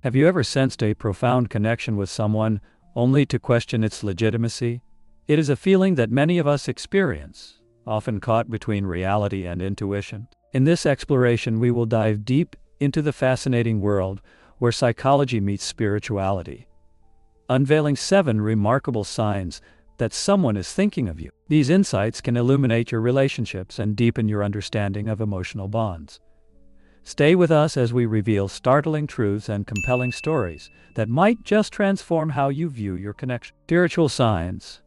Have you ever sensed a profound connection with someone only to question its legitimacy? It is a feeling that many of us experience, often caught between reality and intuition. In this exploration, we will dive deep into the fascinating world where psychology meets spirituality, unveiling 7 remarkable signs that someone is thinking of you. These insights can illuminate your relationships and deepen your understanding of emotional bonds. Stay with us as we reveal startling truths and compelling stories that might just transform how you view your connection. Spiritual signs,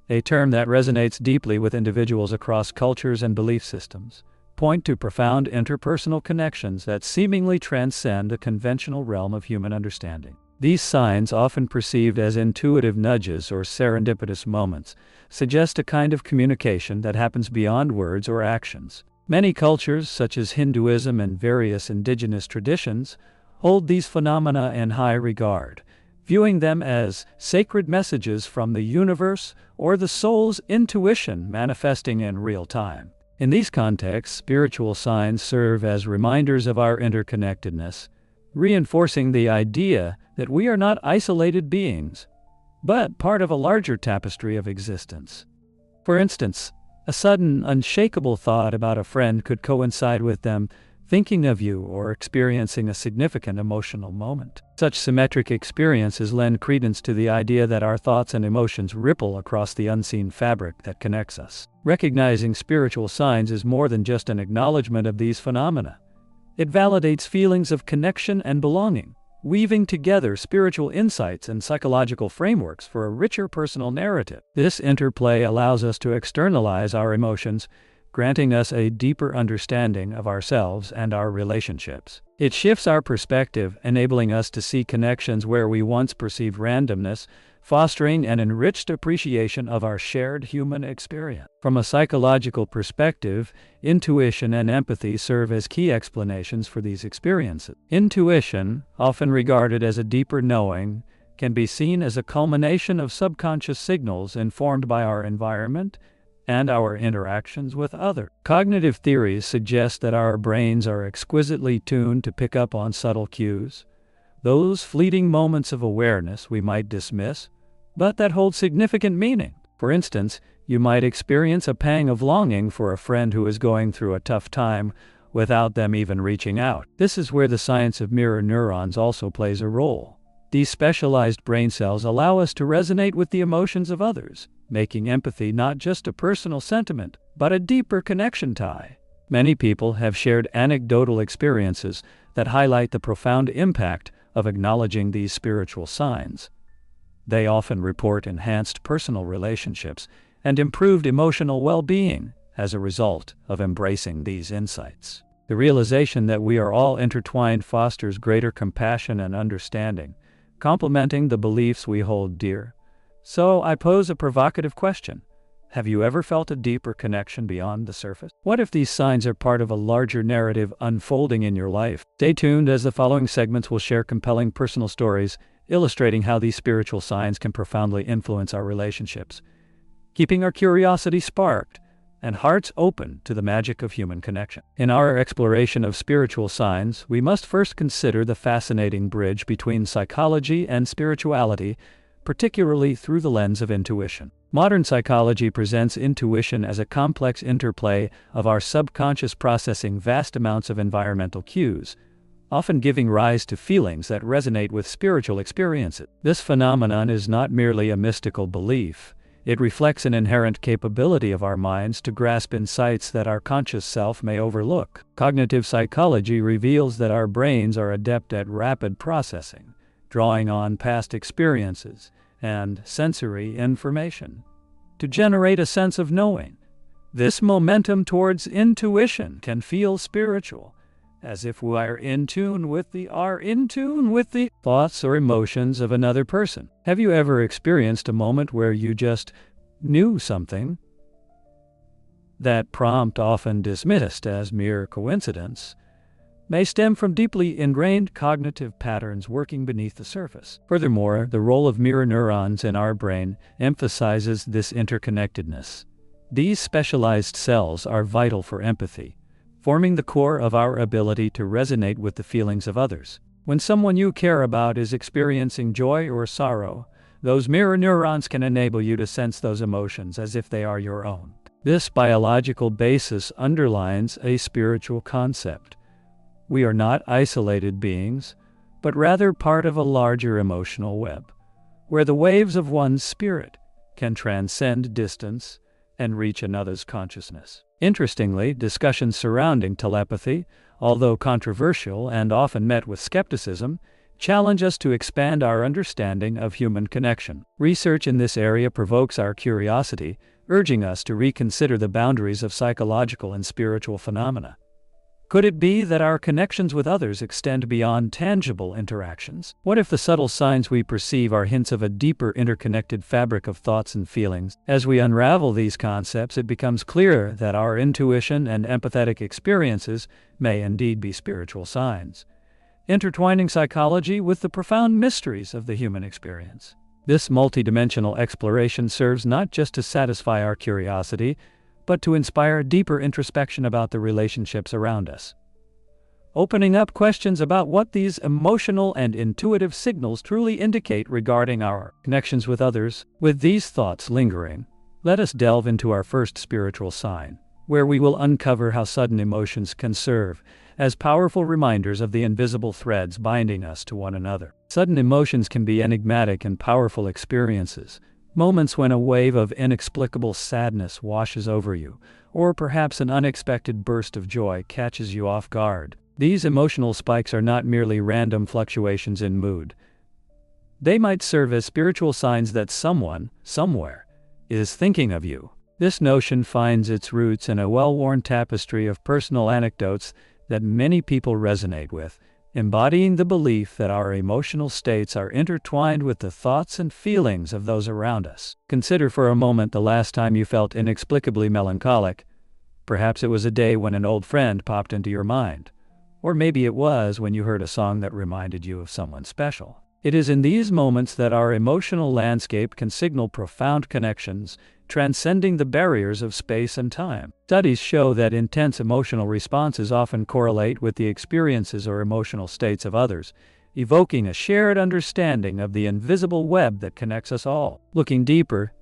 a term that resonates deeply with individuals across cultures and belief systems, point to profound interpersonal connections that seemingly transcend the conventional realm of human understanding. These signs, often perceived as intuitive nudges or serendipitous moments, suggest a kind of communication that happens beyond words or actions. Many cultures, such as Hinduism and various indigenous traditions, hold these phenomena in high regard, viewing them as sacred messages from the universe or the soul's intuition manifesting in real time. In these contexts, spiritual signs serve as reminders of our interconnectedness, reinforcing the idea that we are not isolated beings, but part of a larger tapestry of existence. For instance, a sudden, unshakable thought about a friend could coincide with them thinking of you or experiencing a significant emotional moment. Such symmetric experiences lend credence to the idea that our thoughts and emotions ripple across the unseen fabric that connects us. Recognizing spiritual signs is more than just an acknowledgement of these phenomena. It validates feelings of connection and belonging, weaving together spiritual insights and psychological frameworks for a richer personal narrative. This interplay allows us to externalize our emotions, granting us a deeper understanding of ourselves and our relationships. It shifts our perspective, enabling us to see connections where we once perceived randomness, fostering an enriched appreciation of our shared human experience. From a psychological perspective, intuition and empathy serve as key explanations for these experiences. Intuition, often regarded as a deeper knowing, can be seen as a culmination of subconscious signals informed by our environment and our interactions with others. Cognitive theories suggest that our brains are exquisitely tuned to pick up on subtle cues, those fleeting moments of awareness we might dismiss, but that hold significant meaning. For instance, you might experience a pang of longing for a friend who is going through a tough time without them even reaching out. This is where the science of mirror neurons also plays a role. These specialized brain cells allow us to resonate with the emotions of others, making empathy not just a personal sentiment, but a deeper connection tie. Many people have shared anecdotal experiences that highlight the profound impact of acknowledging these spiritual signs. They often report enhanced personal relationships and improved emotional well-being as a result of embracing these insights. The realization that we are all intertwined fosters greater compassion and understanding, complementing the beliefs we hold dear. So I pose a provocative question. Have you ever felt a deeper connection beyond the surface? What if these signs are part of a larger narrative unfolding in your life? Stay tuned, as the following segments will share compelling personal stories illustrating how these spiritual signs can profoundly influence our relationships, keeping our curiosity sparked and hearts open to the magic of human connection. In our exploration of spiritual signs, we must first consider the fascinating bridge between psychology and spirituality, particularly through the lens of intuition. Modern psychology presents intuition as a complex interplay of our subconscious processing vast amounts of environmental cues, often giving rise to feelings that resonate with spiritual experiences. This phenomenon is not merely a mystical belief. It reflects an inherent capability of our minds to grasp insights that our conscious self may overlook. Cognitive psychology reveals that our brains are adept at rapid processing, drawing on past experiences and sensory information to generate a sense of knowing. This momentum towards intuition can feel spiritual, as if we are in tune with the thoughts or emotions of another person. Have you ever experienced a moment where you just knew something? That prompt, often dismissed as mere coincidence, may stem from deeply ingrained cognitive patterns working beneath the surface. Furthermore, the role of mirror neurons in our brain emphasizes this interconnectedness. These specialized cells are vital for empathy, forming the core of our ability to resonate with the feelings of others. When someone you care about is experiencing joy or sorrow, those mirror neurons can enable you to sense those emotions as if they are your own. This biological basis underlines a spiritual concept. We are not isolated beings, but rather part of a larger emotional web, where the waves of one's spirit can transcend distance and reach another's consciousness. Interestingly, discussions surrounding telepathy, although controversial and often met with skepticism, challenge us to expand our understanding of human connection. Research in this area provokes our curiosity, urging us to reconsider the boundaries of psychological and spiritual phenomena. Could it be that our connections with others extend beyond tangible interactions? What if the subtle signs we perceive are hints of a deeper interconnected fabric of thoughts and feelings? As we unravel these concepts, it becomes clear that our intuition and empathetic experiences may indeed be spiritual signs, intertwining psychology with the profound mysteries of the human experience. This multidimensional exploration serves not just to satisfy our curiosity, but to inspire deeper introspection about the relationships around us, opening up questions about what these emotional and intuitive signals truly indicate regarding our connections with others. With these thoughts lingering, let us delve into our first spiritual sign, where we will uncover how sudden emotions can serve as powerful reminders of the invisible threads binding us to one another. Sudden emotions can be enigmatic and powerful experiences, moments when a wave of inexplicable sadness washes over you, or perhaps an unexpected burst of joy catches you off guard. These emotional spikes are not merely random fluctuations in mood. They might serve as spiritual signs that someone, somewhere, is thinking of you. This notion finds its roots in a well-worn tapestry of personal anecdotes that many people resonate with, embodying the belief that our emotional states are intertwined with the thoughts and feelings of those around us. Consider for a moment the last time you felt inexplicably melancholic. Perhaps it was a day when an old friend popped into your mind, or maybe it was when you heard a song that reminded you of someone special. It is in these moments that our emotional landscape can signal profound connections, transcending the barriers of space and time. Studies show that intense emotional responses often correlate with the experiences or emotional states of others, evoking a shared understanding of the invisible web that connects us all. Looking deeper,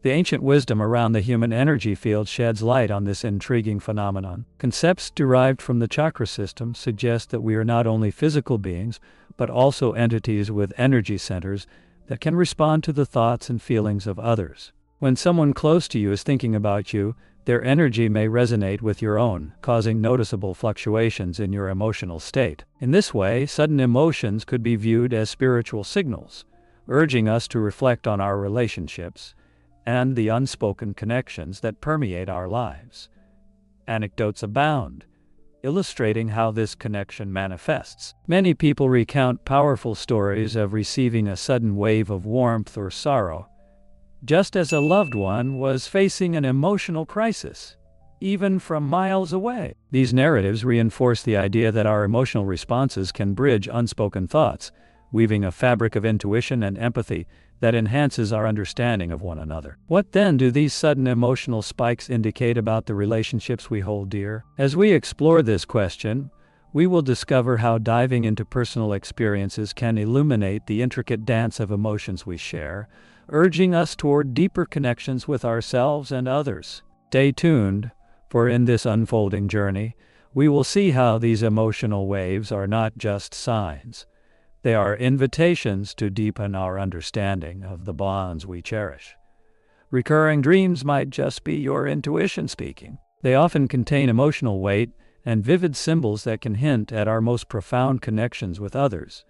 the ancient wisdom around the human energy field sheds light on this intriguing phenomenon. Concepts derived from the chakra system suggest that we are not only physical beings, but also entities with energy centers that can respond to the thoughts and feelings of others. When someone close to you is thinking about you, their energy may resonate with your own, causing noticeable fluctuations in your emotional state. In this way, sudden emotions could be viewed as spiritual signals, urging us to reflect on our relationships and the unspoken connections that permeate our lives. Anecdotes abound, illustrating how this connection manifests. Many people recount powerful stories of receiving a sudden wave of warmth or sorrow, just as a loved one was facing an emotional crisis, even from miles away. These narratives reinforce the idea that our emotional responses can bridge unspoken thoughts, weaving a fabric of intuition and empathy that enhances our understanding of one another. What then do these sudden emotional spikes indicate about the relationships we hold dear? As we explore this question, we will discover how diving into personal experiences can illuminate the intricate dance of emotions we share, urging us toward deeper connections with ourselves and others. Stay tuned, for in this unfolding journey, we will see how these emotional waves are not just signs. They are invitations to deepen our understanding of the bonds we cherish. Recurring dreams might just be your intuition speaking. They often contain emotional weight and vivid symbols that can hint at our most profound connections with others.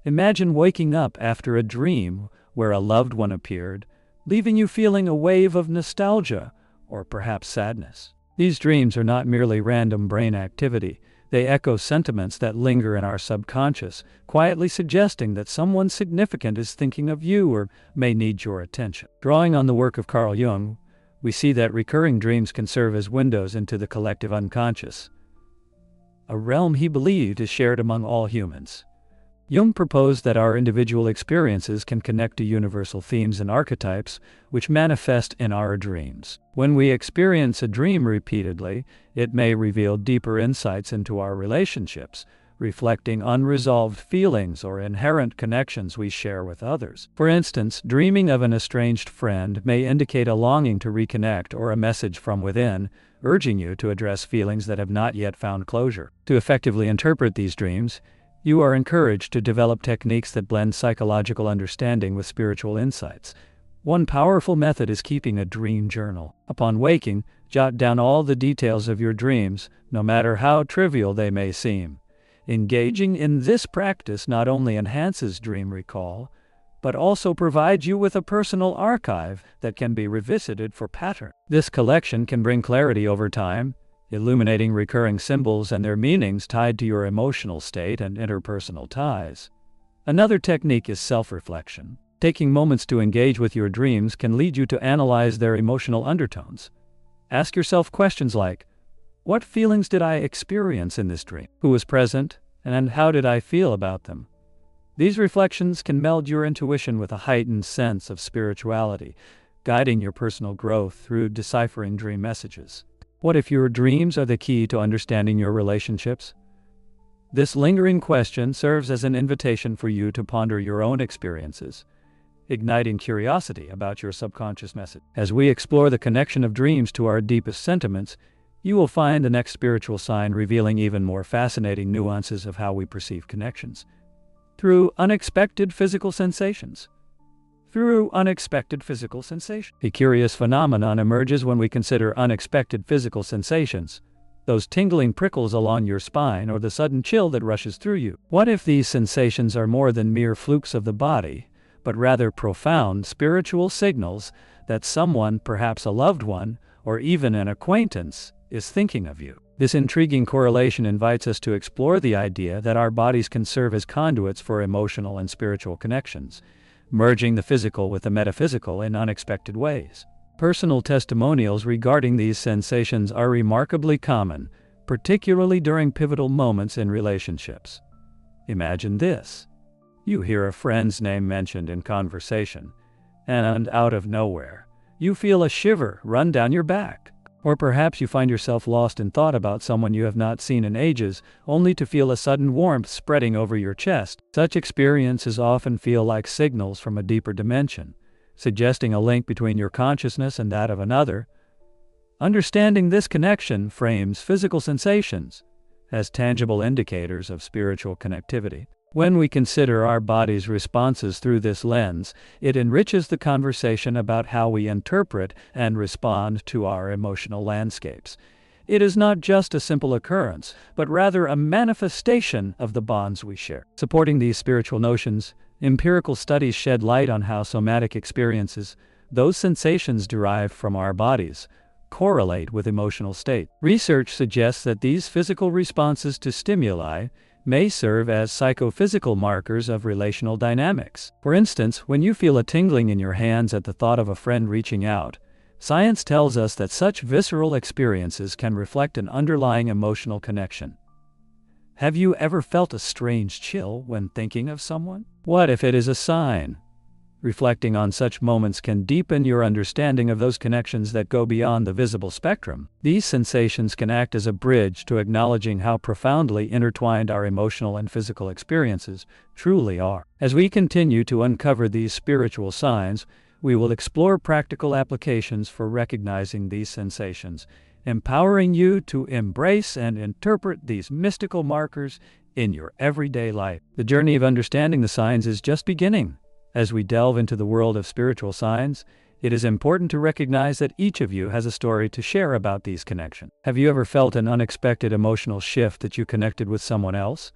Imagine waking up after a dream where a loved one appeared, leaving you feeling a wave of nostalgia or perhaps sadness. These dreams are not merely random brain activity. They echo sentiments that linger in our subconscious, quietly suggesting that someone significant is thinking of you or may need your attention. Drawing on the work of Carl Jung, we see that recurring dreams can serve as windows into the collective unconscious, a realm he believed is shared among all humans. Jung proposed that our individual experiences can connect to universal themes and archetypes which manifest in our dreams. When we experience a dream repeatedly, it may reveal deeper insights into our relationships, reflecting unresolved feelings or inherent connections we share with others. For instance, dreaming of an estranged friend may indicate a longing to reconnect or a message from within, urging you to address feelings that have not yet found closure. To effectively interpret these dreams, you are encouraged to develop techniques that blend psychological understanding with spiritual insights. One powerful method is keeping a dream journal. Upon waking, jot down all the details of your dreams, no matter how trivial they may seem. Engaging in this practice not only enhances dream recall, but also provides you with a personal archive that can be revisited for pattern. This collection can bring clarity over time, illuminating recurring symbols and their meanings tied to your emotional state and interpersonal ties. Another technique is self-reflection. Taking moments to engage with your dreams can lead you to analyze their emotional undertones. Ask yourself questions like, what feelings did I experience in this dream? Who was present, and how did I feel about them? These reflections can meld your intuition with a heightened sense of spirituality, guiding your personal growth through deciphering dream messages. What if your dreams are the key to understanding your relationships? This lingering question serves as an invitation for you to ponder your own experiences, igniting curiosity about your subconscious message. As we explore the connection of dreams to our deepest sentiments, you will find the next spiritual sign revealing even more fascinating nuances of how we perceive connections. Through unexpected physical sensations. A curious phenomenon emerges when we consider unexpected physical sensations, those tingling prickles along your spine or the sudden chill that rushes through you. What if these sensations are more than mere flukes of the body, but rather profound spiritual signals that someone, perhaps a loved one, or even an acquaintance, is thinking of you? This intriguing correlation invites us to explore the idea that our bodies can serve as conduits for emotional and spiritual connections, merging the physical with the metaphysical in unexpected ways. Personal testimonials regarding these sensations are remarkably common, particularly during pivotal moments in relationships. Imagine this. You hear a friend's name mentioned in conversation, and out of nowhere, you feel a shiver run down your back. Or perhaps you find yourself lost in thought about someone you have not seen in ages, only to feel a sudden warmth spreading over your chest. Such experiences often feel like signals from a deeper dimension, suggesting a link between your consciousness and that of another. Understanding this connection frames physical sensations as tangible indicators of spiritual connectivity. When we consider our body's responses through this lens, it enriches the conversation about how we interpret and respond to our emotional landscapes. It is not just a simple occurrence, but rather a manifestation of the bonds we share. Supporting these spiritual notions, empirical studies shed light on how somatic experiences, those sensations derived from our bodies, correlate with emotional state. Research suggests that these physical responses to stimuli may serve as psychophysical markers of relational dynamics. For instance, when you feel a tingling in your hands at the thought of a friend reaching out, science tells us that such visceral experiences can reflect an underlying emotional connection. Have you ever felt a strange chill when thinking of someone? What if it is a sign? Reflecting on such moments can deepen your understanding of those connections that go beyond the visible spectrum. These sensations can act as a bridge to acknowledging how profoundly intertwined our emotional and physical experiences truly are. As we continue to uncover these spiritual signs, we will explore practical applications for recognizing these sensations, empowering you to embrace and interpret these mystical markers in your everyday life. The journey of understanding the signs is just beginning. As we delve into the world of spiritual signs, it is important to recognize that each of you has a story to share about these connections. Have you ever felt an unexpected emotional shift that you connected with someone else?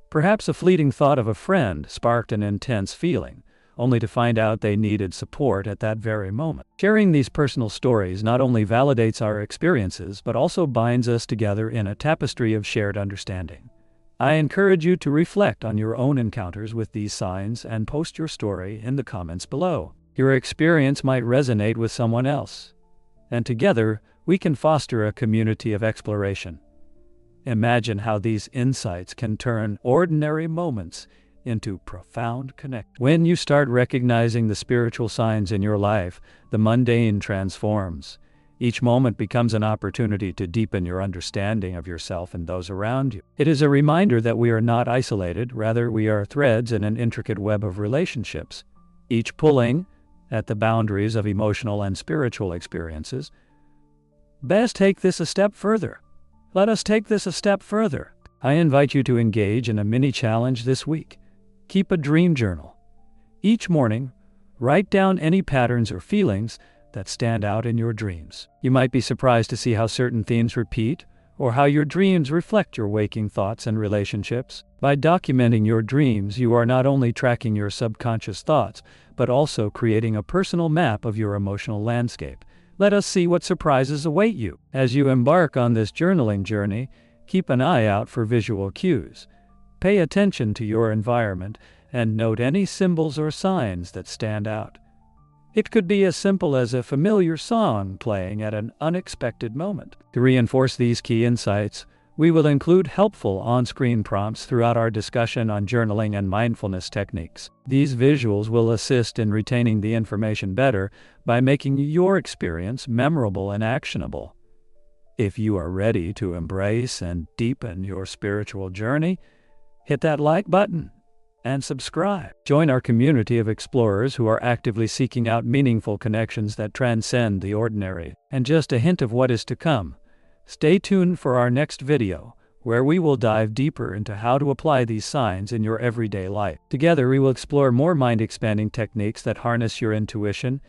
Perhaps a fleeting thought of a friend sparked an intense feeling, only to find out they needed support at that very moment. Sharing these personal stories not only validates our experiences, but also binds us together in a tapestry of shared understanding. I encourage you to reflect on your own encounters with these signs and post your story in the comments below. Your experience might resonate with someone else, and together we can foster a community of exploration. Imagine how these insights can turn ordinary moments into profound connections. When you start recognizing the spiritual signs in your life, the mundane transforms. Each moment becomes an opportunity to deepen your understanding of yourself and those around you. It is a reminder that we are not isolated, rather we are threads in an intricate web of relationships, each pulling at the boundaries of emotional and spiritual experiences. Best take this a step further. Let us take this a step further. I invite you to engage in a mini challenge this week. Keep a dream journal. Each morning, write down any patterns or feelings that stand out in your dreams. You might be surprised to see how certain themes repeat, or how your dreams reflect your waking thoughts and relationships. By documenting your dreams, you are not only tracking your subconscious thoughts, but also creating a personal map of your emotional landscape. Let us see what surprises await you. As you embark on this journaling journey, keep an eye out for visual cues. Pay attention to your environment and note any symbols or signs that stand out. It could be as simple as a familiar song playing at an unexpected moment. To reinforce these key insights, we will include helpful on-screen prompts throughout our discussion on journaling and mindfulness techniques. These visuals will assist in retaining the information better by making your experience memorable and actionable. If you are ready to embrace and deepen your spiritual journey, hit that like button and subscribe. Join our community of explorers who are actively seeking out meaningful connections that transcend the ordinary. And just a hint of what is to come. Stay tuned for our next video, where we will dive deeper into how to apply these signs in your everyday life. Together, we will explore more mind-expanding techniques that harness your intuition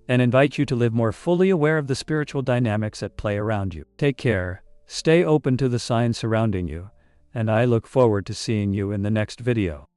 and invite you to live more fully aware of the spiritual dynamics at play around you. Take care, stay open to the signs surrounding you, and I look forward to seeing you in the next video.